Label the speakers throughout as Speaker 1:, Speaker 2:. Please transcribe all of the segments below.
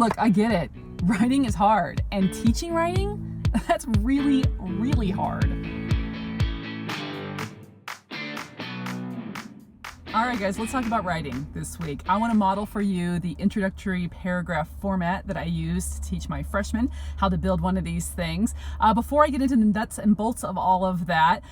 Speaker 1: Look, I get it. Writing is hard, and teaching writing, that's really, really hard. All right, guys, let's talk about writing this week. I want to model for you the introductory paragraph format that I use to teach my freshmen how to build one of these things. Before I get into the nuts and bolts of all of that,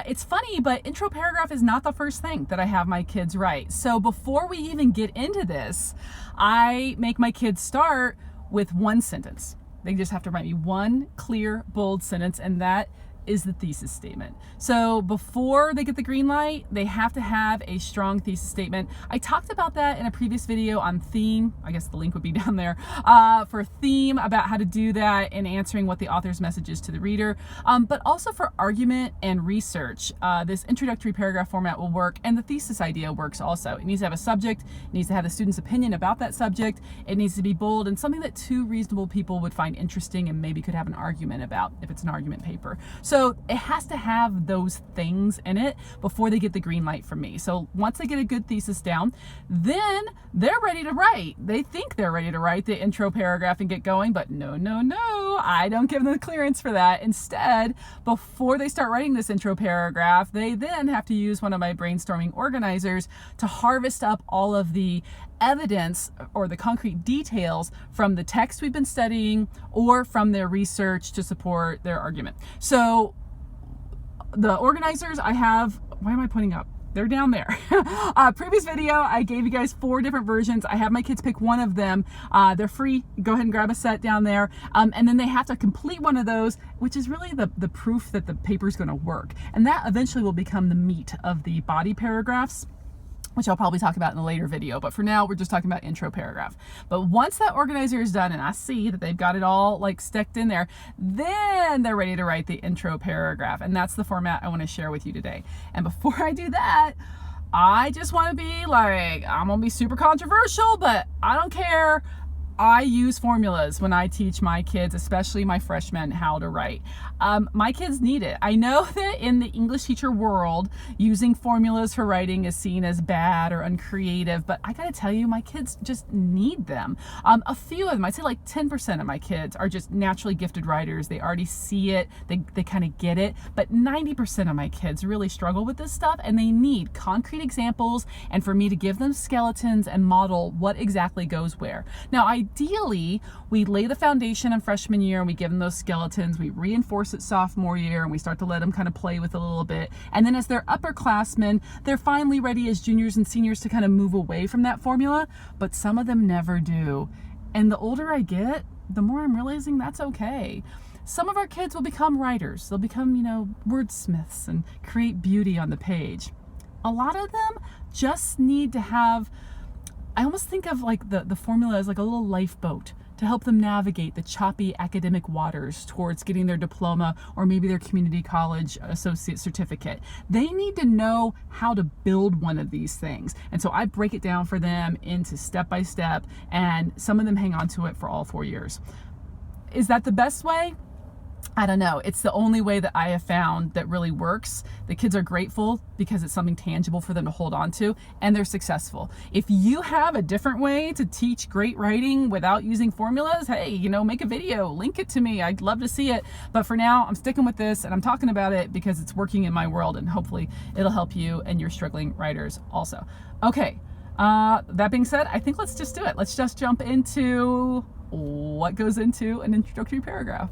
Speaker 1: it's funny, but intro paragraph is not the first thing that I have my kids write. So before we even get into this, I make my kids start with one sentence. They just have to write me one clear, bold sentence, and that is the thesis statement. So before they get the green light, they have to have a strong thesis statement. I talked about that in a previous video on theme. I guess the link would be down there for theme, about how to do that in answering what the author's message is to the reader. But also for argument and research, this introductory paragraph format will work, and the thesis idea works also. It needs to have a subject, it needs to have the student's opinion about that subject, it needs to be bold and something that two reasonable people would find interesting and maybe could have an argument about if it's an argument paper. So it has to have those things in it before they get the green light from me. So once they get a good thesis down, then they're ready to write. They think they're ready to write the intro paragraph and get going, but no, I don't give them the clearance for that. Instead, before they start writing this intro paragraph, they then have to use one of my brainstorming organizers to harvest up all of the evidence or the concrete details from the text we've been studying or from their research to support their argument. So the organizers I have, why am I pointing up? They're down there. Previous video, I gave you guys 4 different versions. I have my kids pick one of them. They're free. Go ahead and grab a set down there. And then they have to complete one of those, which is really the proof that the paper is going to work. And that eventually will become the meat of the body paragraphs, which I'll probably talk about in a later video. But for now, we're just talking about intro paragraph. But once that organizer is done and I see that they've got it all like sticked in there, then they're ready to write the intro paragraph. And that's the format I want to share with you today. And before I do that, I just want to be like, I'm going to be super controversial, but I don't care. I use formulas when I teach my kids, especially my freshmen, how to write. My kids need it. I know that in the English teacher world, using formulas for writing is seen as bad or uncreative, but I gotta tell you, my kids just need them. A few of them, I'd say like 10% of my kids are just naturally gifted writers. They already see it, they kind of get it, but 90% of my kids really struggle with this stuff, and they need concrete examples and for me to give them skeletons and model what exactly goes where. Now, ideally, we lay the foundation in freshman year and we give them those skeletons. We reinforce it sophomore year and we start to let them kind of play with it a little bit. And then as they're upperclassmen, they're finally ready as juniors and seniors to kind of move away from that formula, but some of them never do. And the older I get, the more I'm realizing that's okay. Some of our kids will become writers. They'll become, wordsmiths and create beauty on the page. A lot of them just need to have, I almost think of like the formula as like a little lifeboat to help them navigate the choppy academic waters towards getting their diploma or maybe their community college associate certificate. They need to know how to build one of these things. And so I break it down for them into step by step, and some of them hang on to it for all 4 years. Is that the best way? I don't know. It's the only way that I have found that really works. The kids are grateful because it's something tangible for them to hold on to, and they're successful. If you have a different way to teach great writing without using formulas, hey, make a video, link it to me. I'd love to see it. But for now, I'm sticking with this and I'm talking about it because it's working in my world, and hopefully it'll help you and your struggling writers also. Okay. That being said, I think let's just do it. Let's just jump into what goes into an introductory paragraph.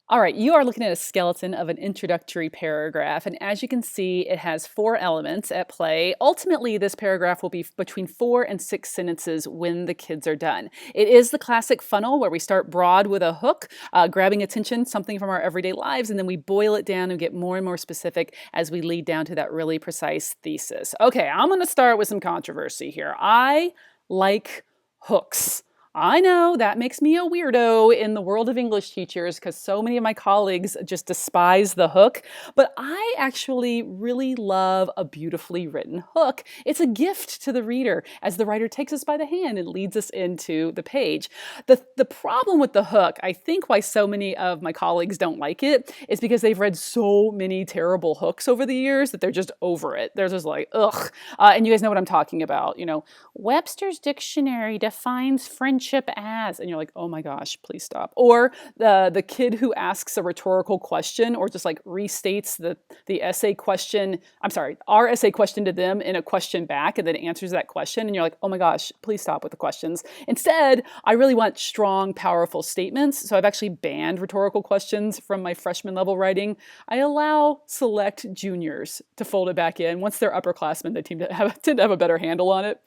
Speaker 1: All right, you are looking at a skeleton of an introductory paragraph, and as you can see, it has 4 elements at play. Ultimately, this paragraph will be between 4 and 6 sentences when the kids are done. It is the classic funnel where we start broad with a hook, grabbing attention, something from our everyday lives, and then we boil it down and get more and more specific as we lead down to that really precise thesis. Okay, I'm going to start with some controversy here. I like hooks. I know that makes me a weirdo in the world of English teachers because so many of my colleagues just despise the hook, but I actually really love a beautifully written hook. It's a gift to the reader as the writer takes us by the hand and leads us into the page. The problem with the hook, I think why so many of my colleagues don't like it, is because they've read so many terrible hooks over the years that they're just over it. They're just like, ugh. And you guys know what I'm talking about. You know, Webster's Dictionary defines friendship as, and you're like, oh my gosh, please stop. Or the kid who asks a rhetorical question or just like restates the essay question, I'm sorry, our essay question to them in a question back and then answers that question. And you're like, oh my gosh, please stop with the questions. Instead, I really want strong, powerful statements. So I've actually banned rhetorical questions from my freshman level writing. I allow select juniors to fold it back in. Once they're upperclassmen, they tend to have a better handle on it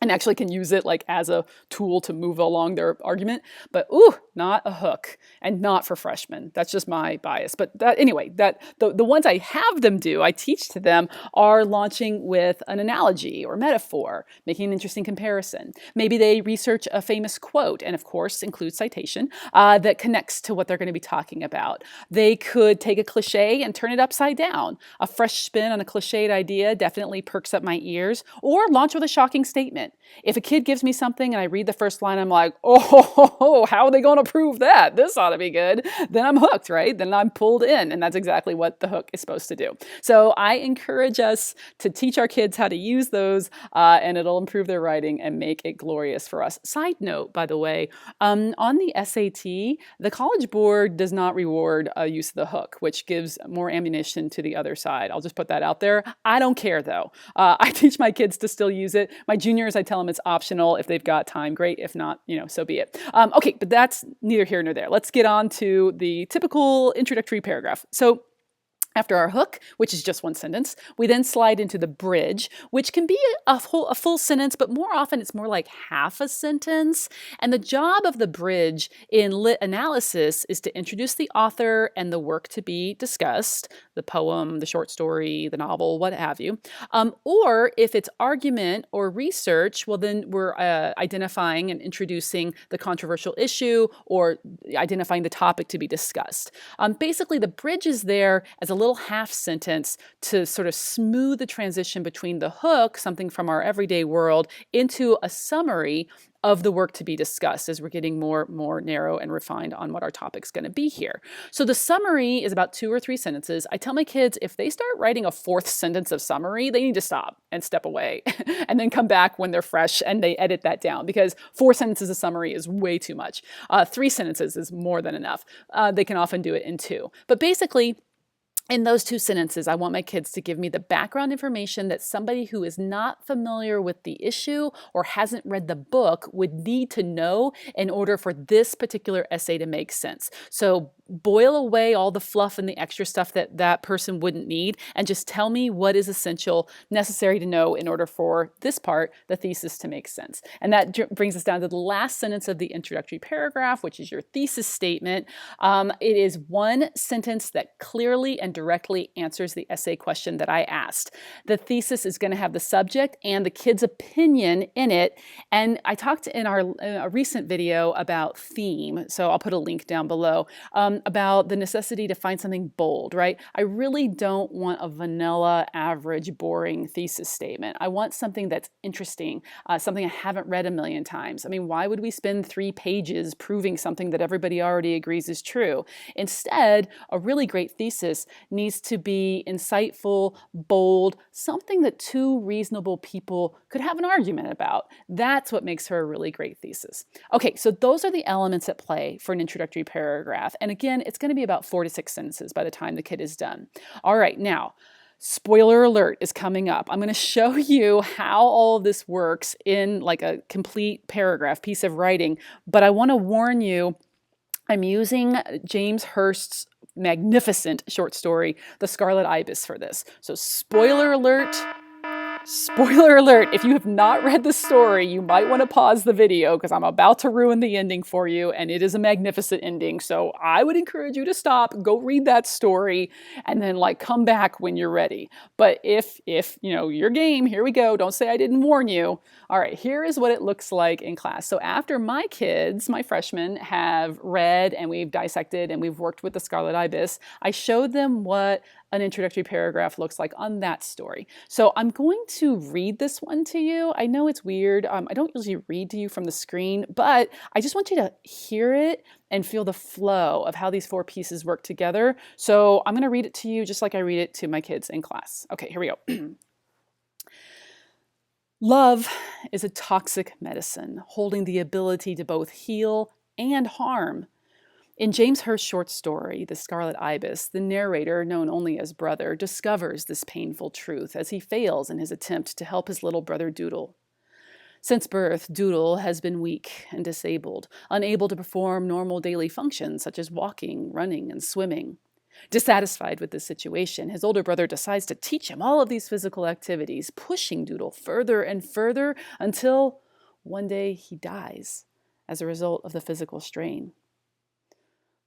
Speaker 1: and actually can use it like as a tool to move along their argument. But ooh, not a hook, and not for freshmen. That's just my bias. But anyway, the ones I have them do, I teach to them, are launching with an analogy or metaphor, making an interesting comparison. Maybe they research a famous quote, and of course include citation, that connects to what they're going to be talking about. They could take a cliche and turn it upside down. A fresh spin on a cliched idea definitely perks up my ears, or launch with a shocking statement. If a kid gives me something and I read the first line, I'm like, oh, how are they going to prove that? This ought to be good. Then I'm hooked, right? Then I'm pulled in. And that's exactly what the hook is supposed to do. So I encourage us to teach our kids how to use those, and it'll improve their writing and make it glorious for us. Side note, by the way, on the SAT, the College Board does not reward use of the hook, which gives more ammunition to the other side. I'll just put that out there. I don't care though. I teach my kids to still use it. My juniors, I tell them it's optional. If they've got time, great. If not, so be it. Okay, but that's neither here nor there. Let's get on to the typical introductory paragraph. So after our hook, which is just one sentence, we then slide into the bridge, which can be a full sentence, but more often it's more like half a sentence. And the job of the bridge in lit analysis is to introduce the author and the work to be discussed, the poem, the short story, the novel, what have you. Or if it's argument or research, well, then we're identifying and introducing the controversial issue or identifying the topic to be discussed. Basically, the bridge is there as a little half sentence to sort of smooth the transition between the hook, something from our everyday world, into a summary of the work to be discussed as we're getting more narrow and refined on what our topic's going to be here. So the summary is about 2 or 3 sentences. I tell my kids if they start writing a 4th sentence of summary, they need to stop and step away and then come back when they're fresh and they edit that down, because 4 sentences of summary is way too much. 3 sentences is more than enough. They can often do it in 2. But basically, in those 2 sentences, I want my kids to give me the background information that somebody who is not familiar with the issue or hasn't read the book would need to know in order for this particular essay to make sense. So boil away all the fluff and the extra stuff that that person wouldn't need and just tell me what is essential, necessary to know in order for this part, the thesis, to make sense. And that brings us down to the last sentence of the introductory paragraph, which is your thesis statement. It is one sentence that clearly and directly answers the essay question that I asked. The thesis is going to have the subject and the kid's opinion in it. And I talked in a recent video about theme, so I'll put a link down below, about the necessity to find something bold, right? I really don't want a vanilla, average, boring thesis statement. I want something that's interesting, something I haven't read a million times. I mean, why would we spend 3 pages proving something that everybody already agrees is true? Instead, a really great thesis needs to be insightful, bold, something that 2 reasonable people could have an argument about. That's what makes her a really great thesis. Okay, so those are the elements at play for an introductory paragraph. And again, it's going to be about 4 to 6 sentences by the time the kid is done. All right, now, spoiler alert is coming up. I'm going to show you how all of this works in like a complete paragraph, piece of writing, but I want to warn you, I'm using James Hurst's magnificent short story, The Scarlet Ibis, for this. So spoiler alert, Spoiler alert, if you have not read the story, you might want to pause the video because I'm about to ruin the ending for you, and it is a magnificent ending. So I would encourage you to stop, go read that story, and then come back when you're ready. But if you're game, here we go. Don't say I didn't warn you. All right, here is what it looks like in class. So after my kids, my freshmen, have read and we've dissected and we've worked with the Scarlet Ibis, I showed them what an introductory paragraph looks like on that story. So I'm going to read this one to you. I know it's weird. I don't usually read to you from the screen, but I just want you to hear it and feel the flow of how these four pieces work together. So I'm going to read it to you just like I read it to my kids in class. Okay, here we go. Love is a toxic medicine, holding the ability to both heal and harm. In James Hurst's short story, The Scarlet Ibis, the narrator, known only as Brother, discovers this painful truth as he fails in his attempt to help his little brother Doodle. Since birth, Doodle has been weak and disabled, unable to perform normal daily functions such as walking, running, and swimming. Dissatisfied with this situation, his older brother decides to teach him all of these physical activities, pushing Doodle further and further until one day he dies as a result of the physical strain.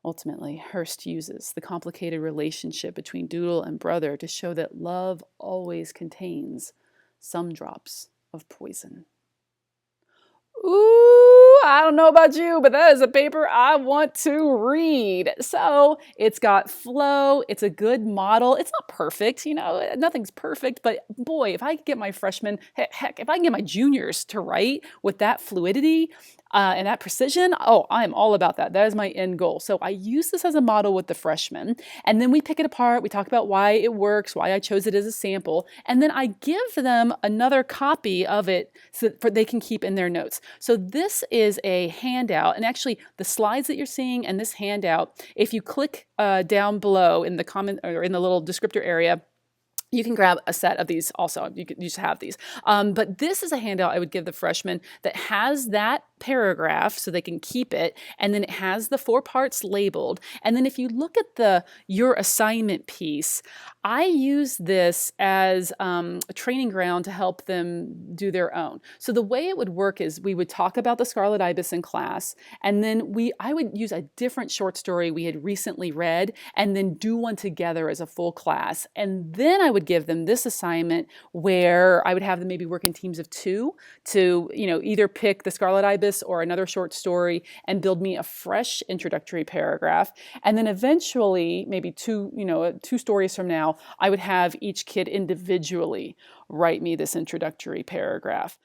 Speaker 1: Ultimately, Hurst uses the complicated relationship between Doodle and Brother to show that love always contains some drops of poison. Ooh, I don't know about you, but that is a paper I want to read. So it's got flow. It's a good model. It's not perfect, nothing's perfect, but boy, if I could get my freshmen, heck, if I can get my juniors to write with that fluidity, and that precision, I am all about that. That is my end goal. So I use this as a model with the freshmen, and then we pick it apart. We talk about why it works, why I chose it as a sample, and then I give them another copy of it so that they can keep in their notes. So this is a handout, and actually the slides that you're seeing and this handout, if you click down below in the comment or in the little descriptor area, you can grab a set of these also. You just have these. But this is a handout I would give the freshmen that has that paragraph so they can keep it. And then it has the 4 parts labeled. And then if you look at your assignment piece, I use this as a training ground to help them do their own. So the way it would work is we would talk about the Scarlet Ibis in class, and then I would use a different short story we had recently read, and then do one together as a full class. And then I would give them this assignment where I would have them maybe work in teams of 2 to either pick the Scarlet Ibis or another short story and build me a fresh introductory paragraph. And then eventually, maybe 2 stories from now, I would have each kid individually write me this introductory paragraph.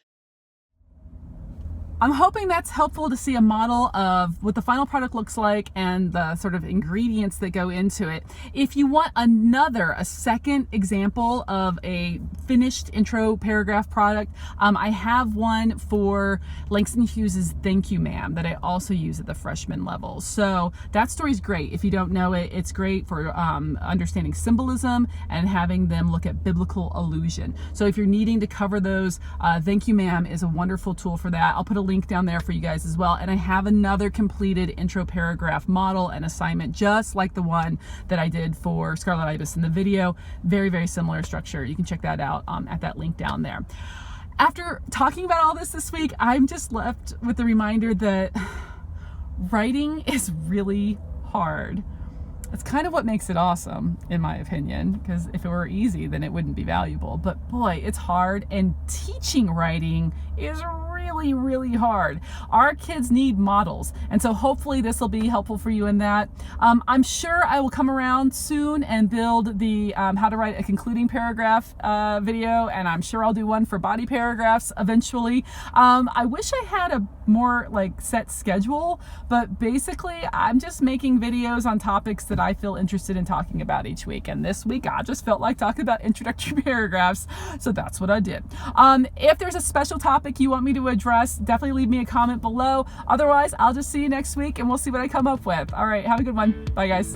Speaker 1: I'm hoping that's helpful to see a model of what the final product looks like and the sort of ingredients that go into it. If you want a second example of a finished intro paragraph product, I have one for Langston Hughes's Thank You Ma'am that I also use at the freshman level. So that story's great. If you don't know it, it's great for understanding symbolism and having them look at biblical allusion. So if you're needing to cover those, Thank You Ma'am is a wonderful tool for that. I'll put a link down there for you guys as well. And I have another completed intro paragraph model and assignment just like the one that I did for Scarlet Ibis in the video. Very, very similar structure. You can check that out at that link down there. After talking about all this week, I'm just left with the reminder that writing is really hard. It's kind of what makes it awesome, in my opinion, because if it were easy, then it wouldn't be valuable. But boy, it's hard, and teaching writing is really, really hard. Our kids need models, and so hopefully this will be helpful for you in that. I'm sure I will come around soon and build the how to write a concluding paragraph video, and I'm sure I'll do one for body paragraphs eventually. I wish I had a more set schedule, but basically I'm just making videos on topics that I feel interested in talking about each week, and this week I just felt like talking about introductory paragraphs, so that's what I did. If there's a special topic you want me to address, definitely leave me a comment below. Otherwise, I'll just see you next week and we'll see what I come up with. All right, have a good one. Bye, guys.